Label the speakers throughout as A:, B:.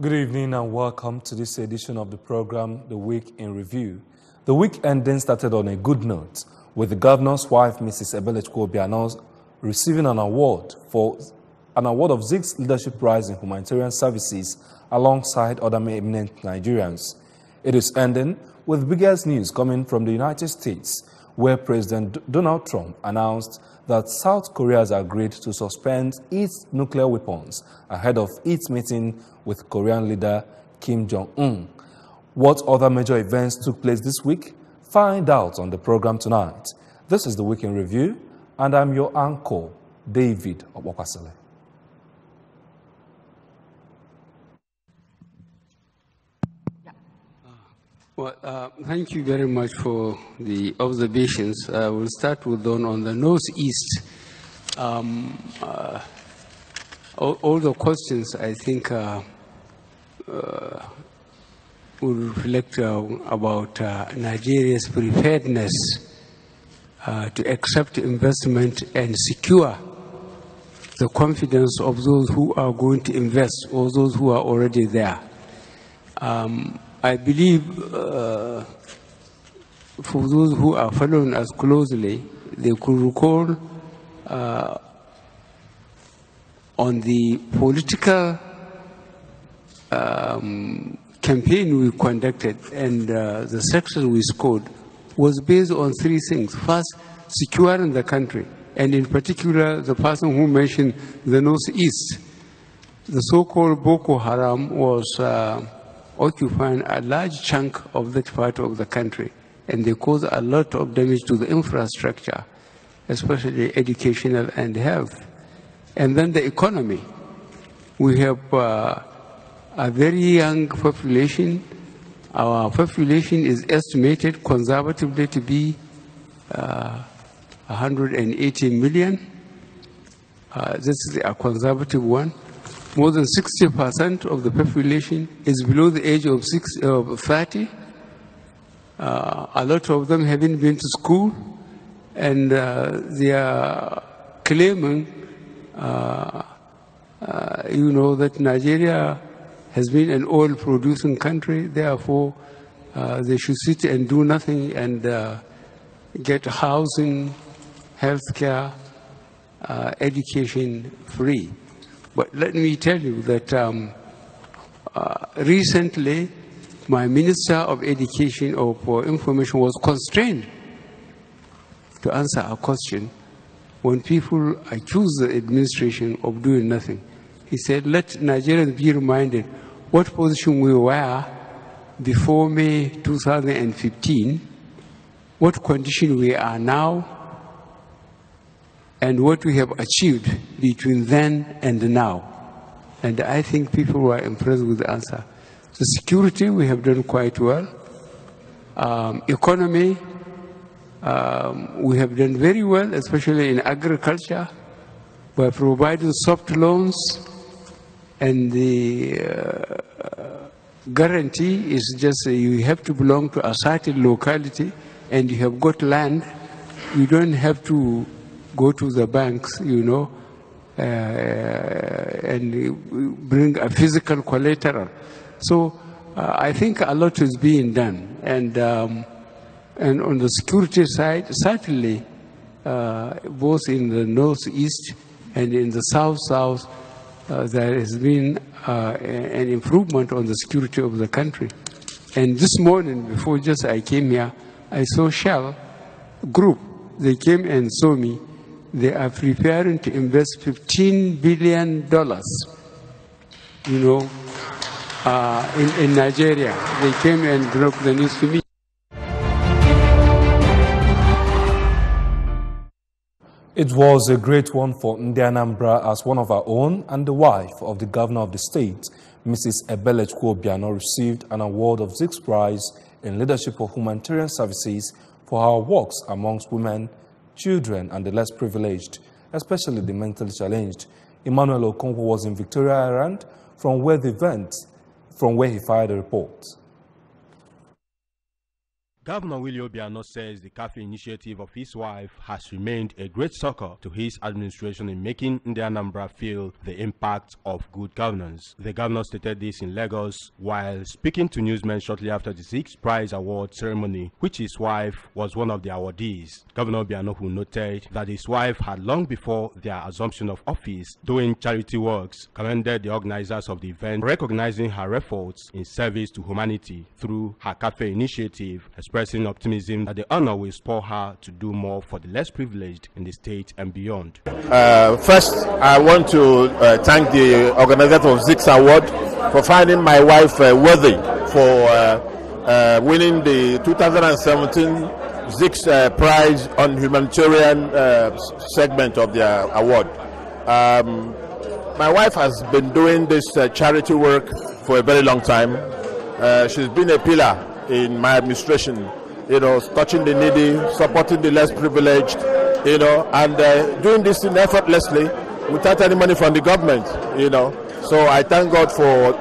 A: Good evening and welcome to this edition of the program, The Week in Review. The week ending started on a good note, with the governor's wife, Mrs. Kwara, receiving an award of Zig's Leadership Prize in Humanitarian Services alongside other eminent Nigerians. It is ending with biggest news coming from the United States, where President Donald Trump announced that South Korea has agreed to suspend its nuclear weapons ahead of its meeting with Korean leader Kim Jong-un. What other major events took place this week? Find out on the program tonight. This is the Week in Review, and I'm your anchor, David Obokwasele.
B: Well, thank you very much for the observations. We'll start with one on the northeast. All the questions, I think, will reflect about Nigeria's preparedness to accept investment and secure the confidence of those who are going to invest or those who are already there. I believe for those who are following us closely, they could recall on the political campaign we conducted and the success we scored was based on three things. First, securing the country, and in particular, the person who mentioned the northeast. The so-called Boko Haram was occupying a large chunk of that part of the country, and they caused a lot of damage to the infrastructure, especially educational and health. And then the economy. We have a very young population. Our population is estimated conservatively to be 180 million. This is a conservative one. More than 60% of the population is below the age of 30. A lot of them haven't been to school, and they are claiming, that Nigeria has been an oil-producing country. Therefore, they should sit and do nothing and get housing, healthcare, education free. But let me tell you that recently, my Minister of Education or for Information was constrained to answer a question when people accuse the administration of doing nothing. He said, let Nigerians be reminded what position we were before May 2015, what condition we are now, and what we have achieved between then and now. And I think people were impressed with the answer. The security, we have done quite well. Economy, we have done very well, especially in agriculture, by providing soft loans, and the guarantee is just you have to belong to a certain locality and you have got land. You don't have to go to the banks, and bring a physical collateral. So I think a lot is being done. And on the security side, certainly, both in the northeast and in the south-south, there has been an improvement on the security of the country. And this morning, before just I came here, I saw Shell Group. They came and saw me. They are preparing to invest $15 billion, in Nigeria. They came and broke the news to me.
A: It was a great one for Anambra as one of our own and the wife of the governor of the state, Mrs. Kwara, received an award of Zig's Prize in Leadership of Humanitarian Services for her works amongst women, children, and the less privileged, especially the mentally challenged. Emmanuel Okonkwo was in Victoria Island, from where he fired the report.
C: Governor Willie Obiano says the cafe initiative of his wife has remained a great succor to his administration in making the Anambra feel the impact of good governance. The governor stated this in Lagos while speaking to newsmen shortly after the 6th Prize Award ceremony, which his wife was one of the awardees. Governor Obiano, who noted that his wife had long before their assumption of office doing charity works, commended the organizers of the event, recognizing her efforts in service to humanity through her cafe initiative, expressing optimism that the honor will spur her to do more for the less privileged in the state and beyond.
D: First, I want to thank the organizer of Zix Award for finding my wife worthy for winning the 2017 Zix Prize on Humanitarian segment of the award. My wife has been doing this charity work for a very long time. She's been a pillar in my administration, touching the needy, supporting the less privileged, and doing this thing effortlessly without any money from the government, So I thank God for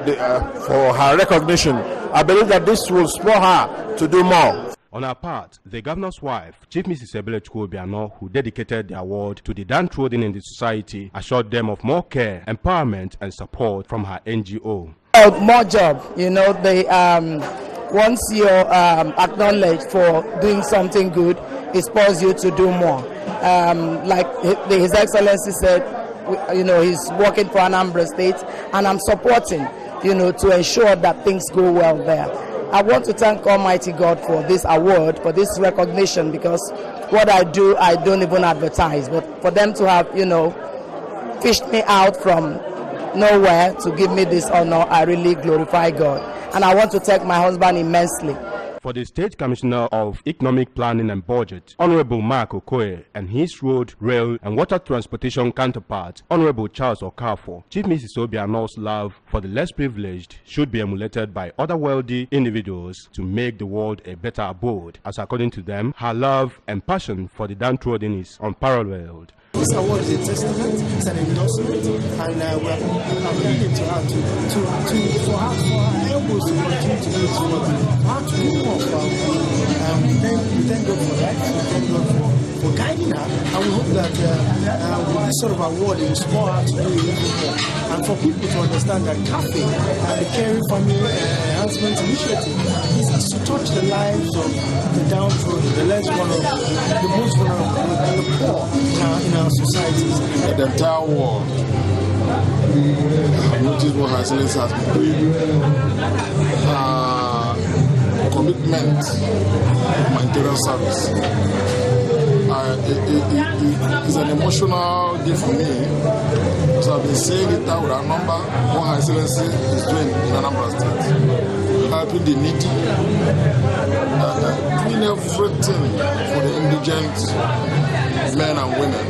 D: her recognition. I believe that this will spur her to do more.
C: On her part, the governor's wife, Chief Mrs. Obiano, who dedicated the award to the downtrodden in the society, assured them of more care, empowerment, and support from her NGO.
E: More job, once you're acknowledged for doing something good, it spurs you to do more. Like His Excellency said, he's working for Anambra State, and I'm supporting, to ensure that things go well there. I want to thank Almighty God for this award, for this recognition, because what I do, I don't even advertise. But for them to have, fished me out from nowhere to give me this honor, I really glorify God. And I want to thank my husband immensely.
C: For the State Commissioner of Economic Planning and Budget, Honorable Mark Okoye, and his road, rail, and water transportation counterpart, Honorable Charles Okafor, Chief Mrs. Obiano's love for the less privileged should be emulated by other wealthy individuals to make the world a better abode, as according to them, her love and passion for the downtrodden is unparalleled.
F: This award is a testament, it's an endorsement, and we're appealing to her for her elbows to continue to do this work, for her to do more for our work. We thank God for that, we thank God for guiding her, and we hope that with this sort of award, it will spur her to do even more. And for people to understand that CAFE and the Caring Family Enhancement Initiative is to touch the lives of the downtrodden, the less vulnerable, the most vulnerable, and the poor in our societies.
G: The entire world have noticed what Her Excellency has been doing. Commitment to humanitarian service. It's an emotional day for me, so I've been saying it out with our number, what Her Excellency is doing in Anambra State. Helping the needy, doing everything for the indigent men and women.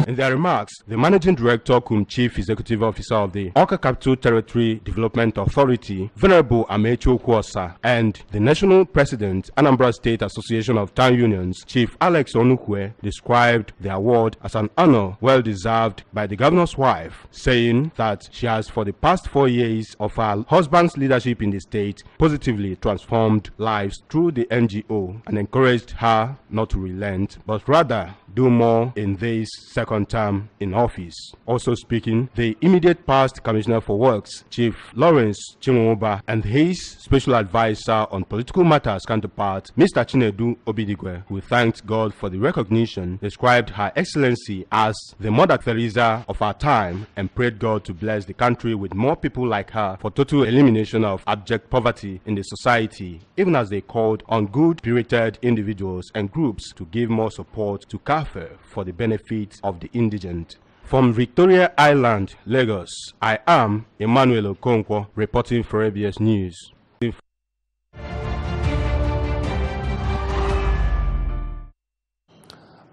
C: In their remarks, the Managing Director cum Chief Executive Officer of the Awka Capital Territory Development Authority, Venerable Amechi Okwuosa, and the National President, Anambra State Association of Town Unions, Chief Alex Onukwe, described the award as an honor well deserved by the governor's wife, saying that she has, for the past 4 years of her husband's leadership in the state, positively transformed lives through the NGO and encouraged her not to relent, but rather do more in this second term in office. Also speaking, the immediate past Commissioner for Works, Chief Lawrence Chinwoba, and his special advisor on political matters counterpart, Mr. Chinedu Obidigwe, who thanked God for the recognition, described Her Excellency as the Mother Teresa of our time and prayed God to bless the country with more people like her for total elimination of abject poverty in the society, even as they called on good-spirited individuals and groups to give more support to CAFE for the benefit of the indigent. From Victoria Island, Lagos, I am Emmanuel Okonkwo reporting for ABS News.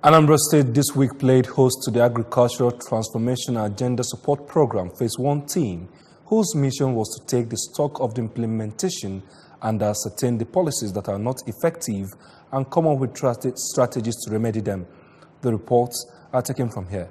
A: Anambra State this week played host to the Agricultural Transformation Agenda Support Program Phase 1 team, whose mission was to take the stock of the implementation and ascertain the policies that are not effective and come up with strategies to remedy them. The reports are taken from here.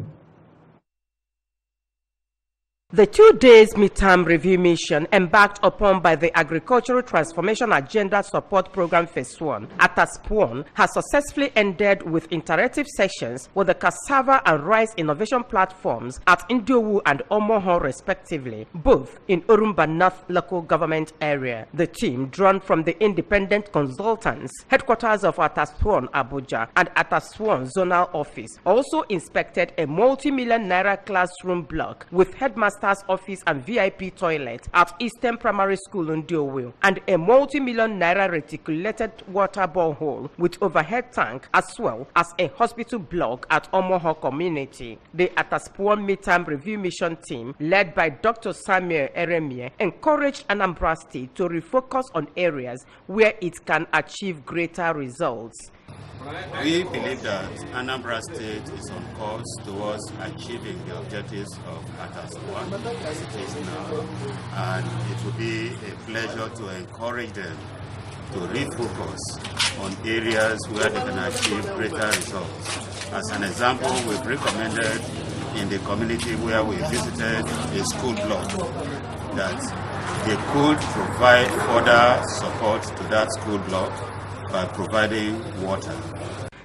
H: The 2 days midterm review mission embarked upon by the Agricultural Transformation Agenda Support Program Phase 1 at Aspuan has successfully ended with interactive sessions with the cassava and rice innovation platforms at Indiowu and Omoho respectively, both in Orumba North local government area. The team, drawn from the independent consultants, headquarters of Ataspuan Abuja and Ataspuan Zonal Office, also inspected a multi-million naira classroom block with headmaster office and VIP toilet at Eastern Primary School in Ndiowu, and a multi-million naira reticulated water borehole with overhead tank, as well as a hospital block at Omoho community. The Ataspuan midterm review mission team, led by Dr. Samuel Eremie, encouraged Anambra State to refocus on areas where it can achieve greater results.
I: We believe that Anambra State is on course towards achieving the objectives of Ataspuan as it is now, and it will be a pleasure to encourage them to refocus on areas where they can achieve greater results. As an example, we've recommended in the community where we visited a school block that they could provide further support to that school block by providing water.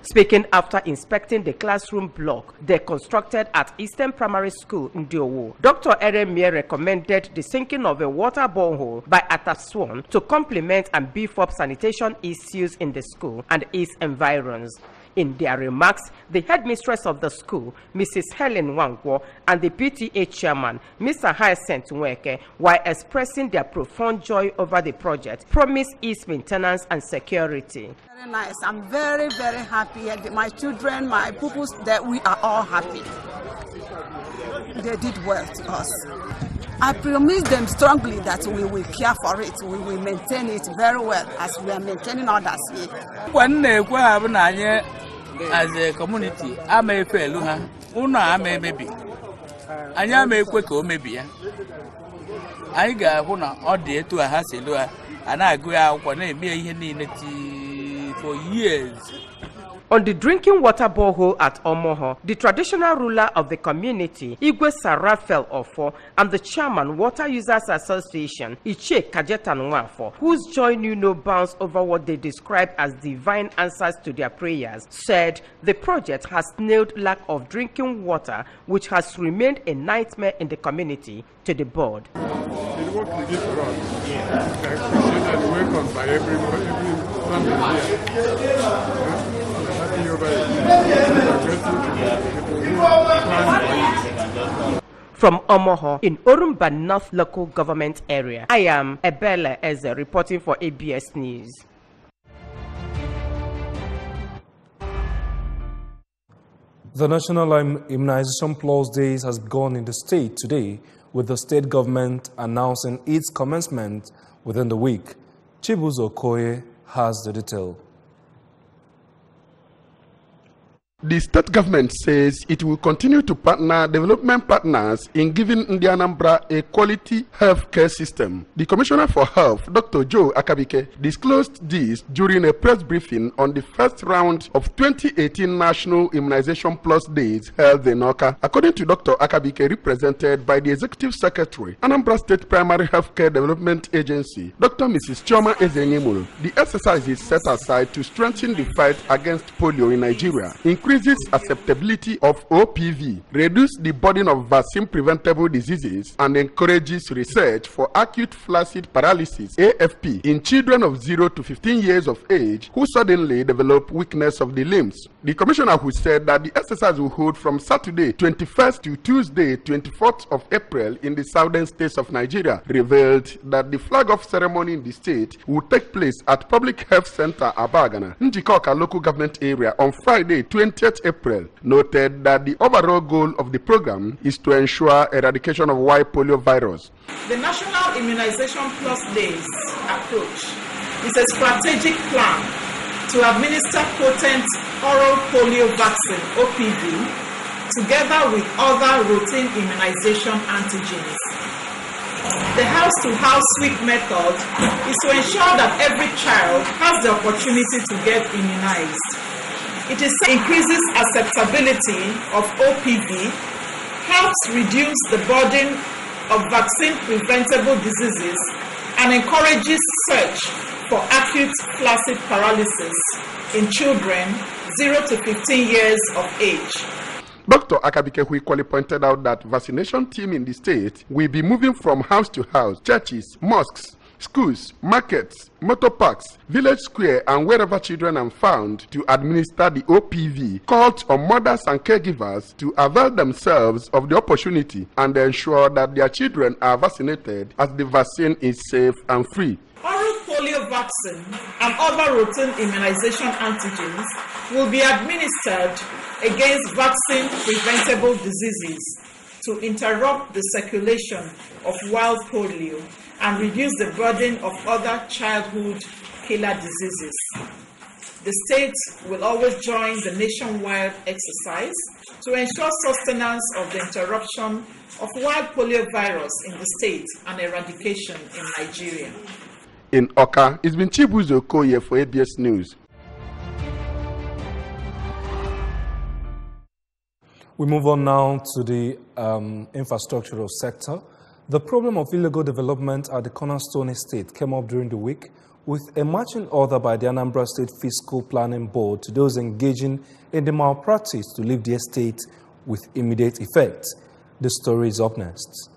H: Speaking after inspecting the classroom block they constructed at Eastern Primary School in Ndiowu, Dr. Eremie recommended the sinking of a water borehole by Ataspuan to complement and beef up sanitation issues in the school and its environs. In their remarks, the headmistress of the school, Mrs. Helen Wangwo, and the PTA chairman, Mr. Hyacinth Nweke, while expressing their profound joy over the project, promised its maintenance and security.
J: Very nice. I'm very, very happy. My children, my pupils, that we are all happy. They did well to us. I promise them strongly that we will care for it, we will maintain it very well as we are maintaining others here.
K: As a community, I may fail her. Una may maybe. I may quick or maybe. I got one or dear to a hassle, and I go out when I be in for years.
H: On the drinking water borehole at Omoho, the traditional ruler of the community, Igwe Sarafel Ofo, and the chairman, Water Users Association, Iche Kajetan Nwafo, whose joy knew no bounds over what they described as divine answers to their prayers, said the project has nailed lack of drinking water, which has remained a nightmare in the community, to the board.
L: The work we did for us, I appreciate and welcome by every family here.
H: From Omoho in Orumba North local government area, I am Ebele Eze reporting for ABS News.
A: The National Immunization Plus Days has begun in the state today, with the state government announcing its commencement within the week. Chibuzo Okoye has the detail.
M: The state government says it will continue to partner development partners in giving Anambra a quality healthcare system. The Commissioner for Health, Dr. Joe Akabike, disclosed this during a press briefing on the first round of 2018 National Immunization Plus Days held in Awka. According to Dr. Akabike, represented by the Executive Secretary, Anambra State Primary Healthcare Development Agency, Dr. Mrs. Chioma Ezenyemulu, the exercise is set aside to strengthen the fight against polio in Nigeria, increases acceptability of OPV, reduce the burden of vaccine-preventable diseases, and encourages research for acute flaccid paralysis, AFP, in children of 0 to 15 years of age who suddenly develop weakness of the limbs. The commissioner, who said that the exercise will hold from Saturday 21st to Tuesday 24th of April in the southern states of Nigeria, revealed that the flag-off ceremony in the state will take place at Public Health Center Abagana, Njikoka local government area on Friday 20th April, noted that the overall goal of the program is to ensure eradication of white polio virus.
N: The National Immunization Plus Days approach is a strategic plan to administer potent oral polio vaccine, OPV, together with other routine immunization antigens. The house-to-house sweep method is to ensure that every child has the opportunity to get immunized. It increases acceptability of OPV, helps reduce the burden of vaccine-preventable diseases and encourages search for acute flaccid paralysis in children 0 to 15 years of age.
M: Dr. Akabike Huikwali pointed out that vaccination team in the state will be moving from house to house, churches, mosques, schools, markets, motor parks, village square, and wherever children are found to administer the OPV, called on mothers and caregivers to avail themselves of the opportunity and ensure that their children are vaccinated as the vaccine is safe and free.
N: Oral polio vaccine and other routine immunization antigens will be administered against vaccine-preventable diseases to interrupt the circulation of wild polio and reduce the burden of other childhood killer diseases. The state will always join the nationwide exercise to ensure sustenance of the interruption of wild polio virus in the state and eradication in Nigeria.
M: In Oka, it's been Chibuzo Okoye for ABS News.
A: We move on now to the infrastructural sector. The problem of illegal development at the Cornerstone Estate came up during the week with a marching order by the Anambra State Fiscal Planning Board to those engaging in the malpractice to leave the estate with immediate effect. The story is up next.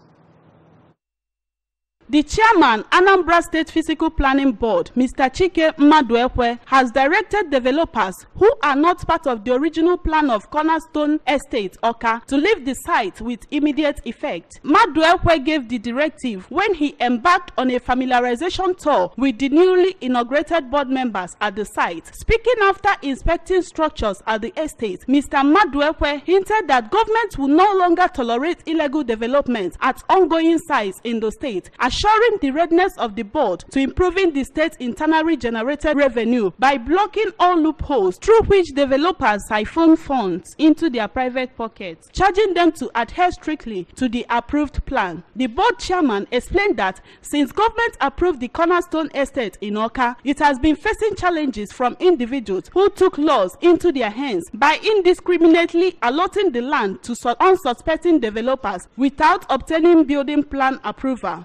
O: The chairman, Anambra State Physical Planning Board, Mr. Chike Mmaduekwe, has directed developers who are not part of the original plan of Cornerstone Estate, Oka, to leave the site with immediate effect. Mmaduekwe gave the directive when he embarked on a familiarization tour with the newly inaugurated board members at the site. Speaking after inspecting structures at the estate, Mr. Mmaduekwe hinted that government will no longer tolerate illegal development at ongoing sites in the state, assuring the readiness of the board to improving the state's internally generated revenue by blocking all loopholes through which developers siphon funds into their private pockets, charging them to adhere strictly to the approved plan. The board chairman explained that since government approved the Cornerstone Estate in Oka, it has been facing challenges from individuals who took laws into their hands by indiscriminately allotting the land to unsuspecting developers without obtaining building plan approval.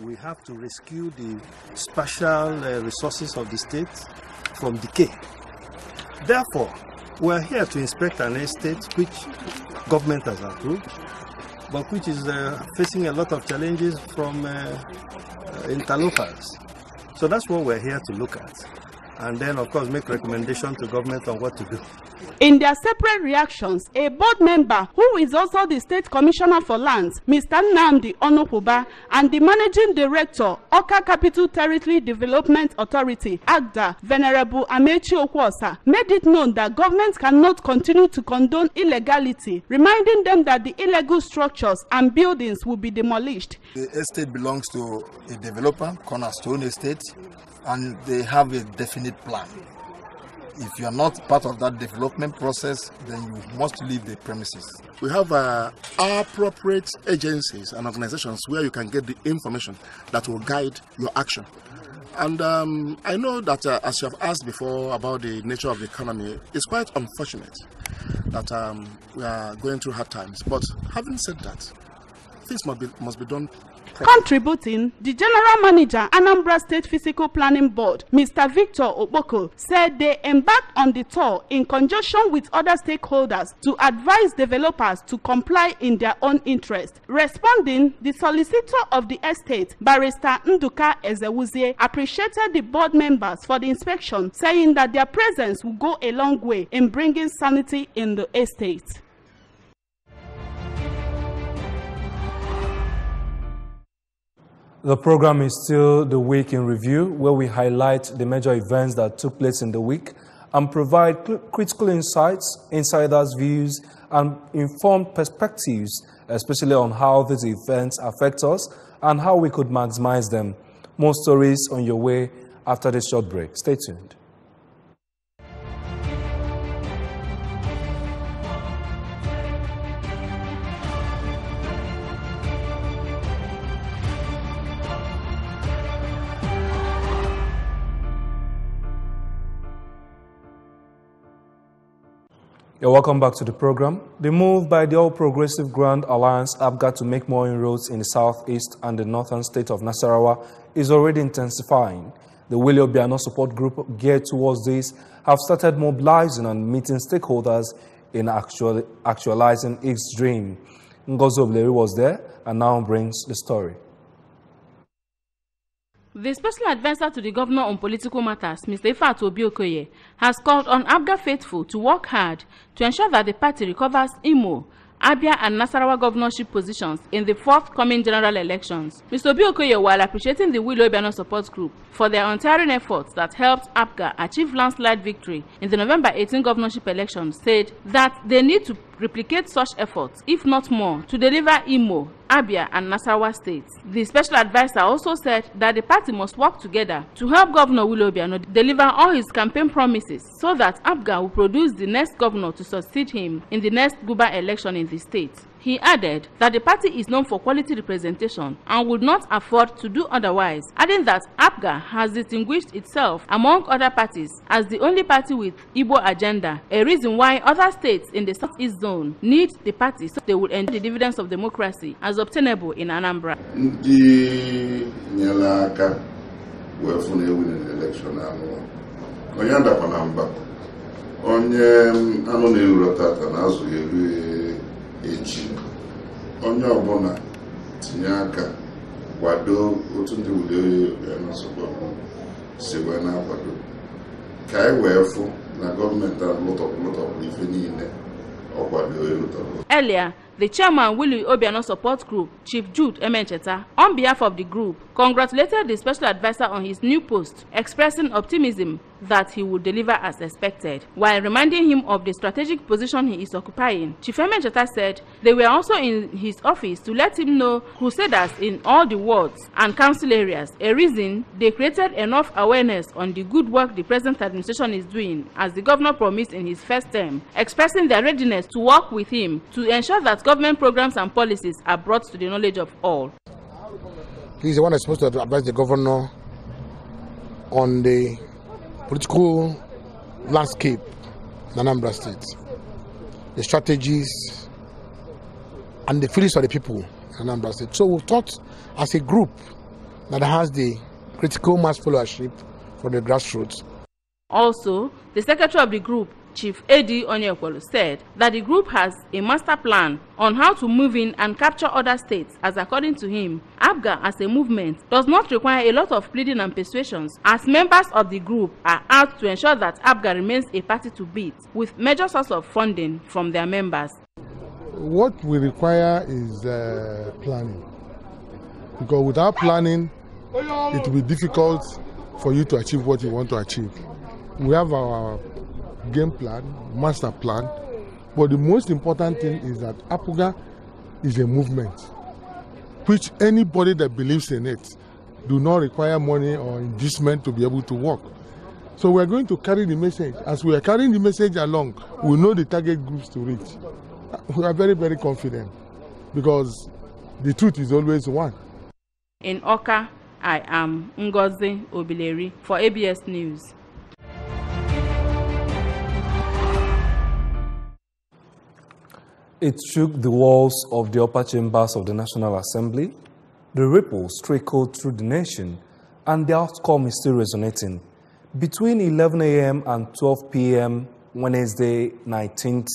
P: We have to rescue the spatial resources of the state from decay. Therefore, we are here to inspect an estate which government has approved, but which is facing a lot of challenges from interlopers. So that's what we're here to look at. And then, of course, make recommendations to government on what to do.
O: In their separate reactions, a board member who is also the State Commissioner for Lands, Mr. Nnamdi Onukwuba, and the Managing Director, Oka Capital Territory Development Authority, AGDA, Venerable Amechi Okwuosa, made it known that government cannot continue to condone illegality, reminding them that the illegal structures and buildings will be demolished.
G: The estate belongs to a developer, Cornerstone Estate, and they have a definite plan. If you are not part of that development process, then you must leave the premises.
Q: We have appropriate agencies and organizations where you can get the information that will guide your action. And I know that as you have asked before about the nature of the economy, it's quite unfortunate that we are going through hard times. But having said that, things must be done.
O: Contributing, the General Manager, Anambra State Physical Planning Board, Mr. Victor Okpoko, said they embarked on the tour in conjunction with other stakeholders to advise developers to comply in their own interest. Responding, the solicitor of the estate, Barrister Nduka Ezewuzie, appreciated the board members for the inspection, saying that their presence will go a long way in bringing sanity in the estate.
A: The program is still the Week in Review, where we highlight the major events that took place in the week and provide critical insights, insiders' views, and informed perspectives, especially on how these events affect us and how we could maximize them. More stories on your way after this short break. Stay tuned. You're welcome back to the program. The move by the All Progressive Grand Alliance APGA to make more inroads in the southeast and the northern state of Nasarawa is already intensifying. The Willie Obiano support group geared towards this have started mobilizing and meeting stakeholders in actualizing its dream. Ngozi Obleri was there and now brings the story.
O: The special advisor to the governor on political matters, Mr. Ifeatu Obi-Okoye, has called on APGA faithful to work hard to ensure that the party recovers Imo, Abia and Nasarawa governorship positions in the forthcoming general elections. Mr. Obi-Okoye, while appreciating the Willie Obiano support group for their untiring efforts that helped APGA achieve landslide victory in the November 18 governorship elections, said that they need to replicate such efforts, if not more, to deliver Imo, Abia and Nasarawa states. The special advisor also said that the party must work together to help Governor Willie Obiano deliver all his campaign promises so that APGA will produce the next governor to succeed him in the next Guber election in the state. He added that the party is known for quality representation and would not afford to do otherwise, adding that APGA has distinguished itself among other parties as the only party with Igbo agenda, a reason why other states in the southeast zone need the party so they will enjoy the dividends of democracy as obtainable in Anambra.
R: Onye ọbụla tinye aka kwado otu ndị Willie Obiano sọgbọ si wee na-akwado ka anyị wee fụ na gọọmenti a lụtọpụ ife niile ọ kwado elụtọpụ.
O: Earlier, the chairman Willie Obiano support group, Chief Jude Emencheta, on behalf of the group, congratulated the special advisor on his new post, expressing optimism that he would deliver as expected. While reminding him of the strategic position he is occupying, Chief Emencheta said they were also in his office to let him know crusaders in all the wards and council areas, a reason they created enough awareness on the good work the present administration is doing, as the governor promised in his first term, expressing their readiness to work with him to ensure that government programs and policies are brought to the knowledge of all.
S: He's the one that's supposed to advise the governor on the political landscape in Anambra State, the strategies and the feelings of the people in Anambra State. So we thought as a group that has the critical mass followership from the grassroots.
O: Also, the secretary of the group, Chief Eddie Onyekwolu, said that the group has a master plan on how to move in and capture other states, as according to him, APGA as a movement does not require a lot of pleading and persuasions, as members of the group are out to ensure that APGA remains a party to beat, with major source of funding from their members.
T: What we require is planning, because without planning, it will be difficult for you to achieve what you want to achieve. We have our game plan, master plan, but the most important thing is that APGA is a movement which anybody that believes in it do not require money or inducement to be able to work. So we are going to carry the message. As we are carrying the message along, we know the target groups to reach. We are very, very confident because the truth is always one.
O: In Oka, I am Ngozi Obleri for ABS News.
A: It shook the walls of the upper chambers of the National Assembly. The ripples trickled through the nation, and the outcome is still resonating. Between 11 a.m. and 12 p.m. Wednesday, 19th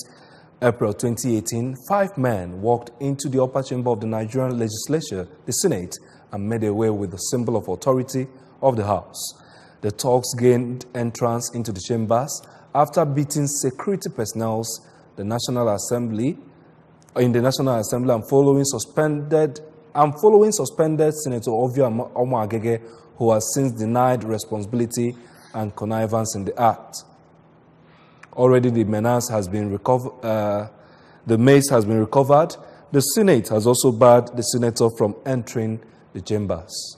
A: April 2018, 5 men walked into the upper chamber of the Nigerian legislature, the Senate, and made away with the symbol of authority of the House. The thugs gained entrance into the chambers after beating security personnel in the National Assembly and following suspended Senator Ovio Omo-Agege, who has since denied responsibility and connivance in the act. Already the menace has been recovered. The mace has been recovered. The Senate has also barred the senator from entering the chambers.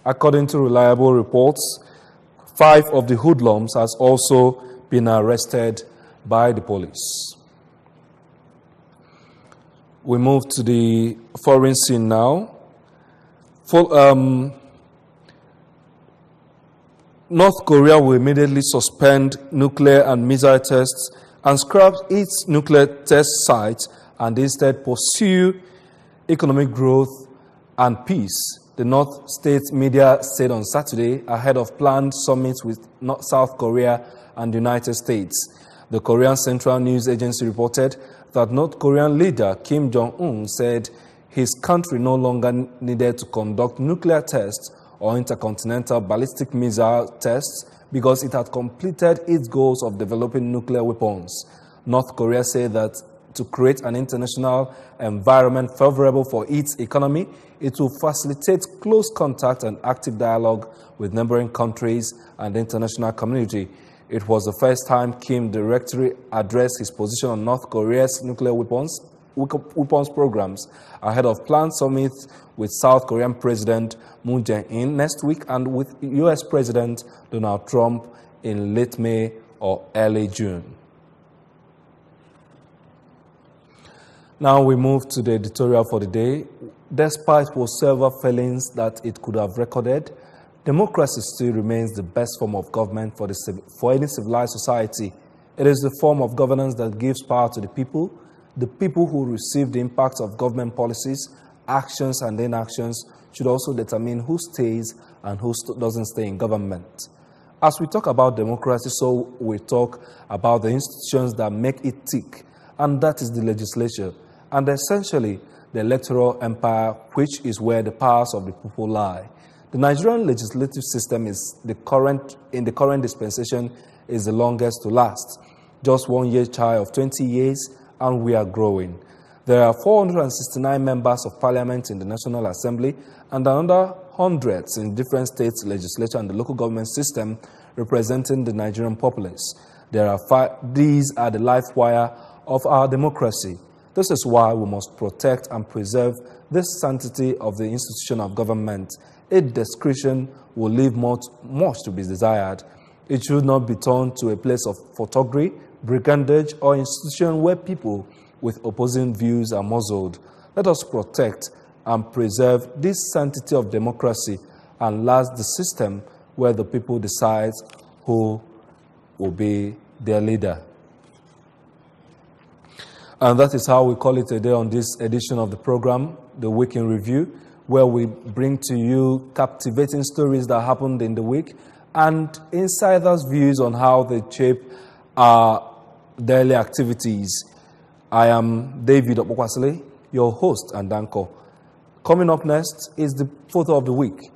A: According to reliable reports, 5 of the hoodlums has also been arrested by the police. We move to the foreign scene now. North Korea will immediately suspend nuclear and missile tests and scrap its nuclear test sites and instead pursue economic growth and peace, the North State media said on Saturday ahead of planned summits with South Korea and the United States. The Korean Central News Agency reported that North Korean leader Kim Jong-un said his country no longer needed to conduct nuclear tests or intercontinental ballistic missile tests because it had completed its goals of developing nuclear weapons. North Korea said that to create an international environment favorable for its economy, it will facilitate close contact and active dialogue with neighboring countries and the international community. It was the first time Kim directly addressed his position on North Korea's nuclear weapons programs ahead of planned summits with South Korean President Moon Jae-in next week and with U.S. President Donald Trump in late May or early June. Now we move to the editorial for the day. Despite whatsoever failings that it could have recorded, democracy still remains the best form of government for any civilized society. It is the form of governance that gives power to the people who receive the impact of government policies, actions and inactions should also determine who stays and who doesn't stay in government. As we talk about democracy, so we talk about the institutions that make it tick, and that is the legislature, and essentially the electoral empire, which is where the powers of the people lie. The Nigerian legislative system in the current dispensation is the longest to last, just 1 year shy of 20 years, and we are growing. There are 469 members of parliament in the National Assembly and another hundreds in different states' legislature and the local government system representing the Nigerian populace. These are the life wire of our democracy. This is why we must protect and preserve this sanctity of the institution of government. Its discretion will leave much to be desired. It should not be turned to a place of photogry, brigandage, or institution where people with opposing views are muzzled. Let us protect and preserve this sanctity of democracy and last the system where the people decide who will be their leader. And that is how we call it a day on this edition of the program, The Week in Review, where we bring to you captivating stories that happened in the week and insiders' views on how they shape our daily activities. I am David Opokwasile, your host and anchor. Coming up next is the photo of the week.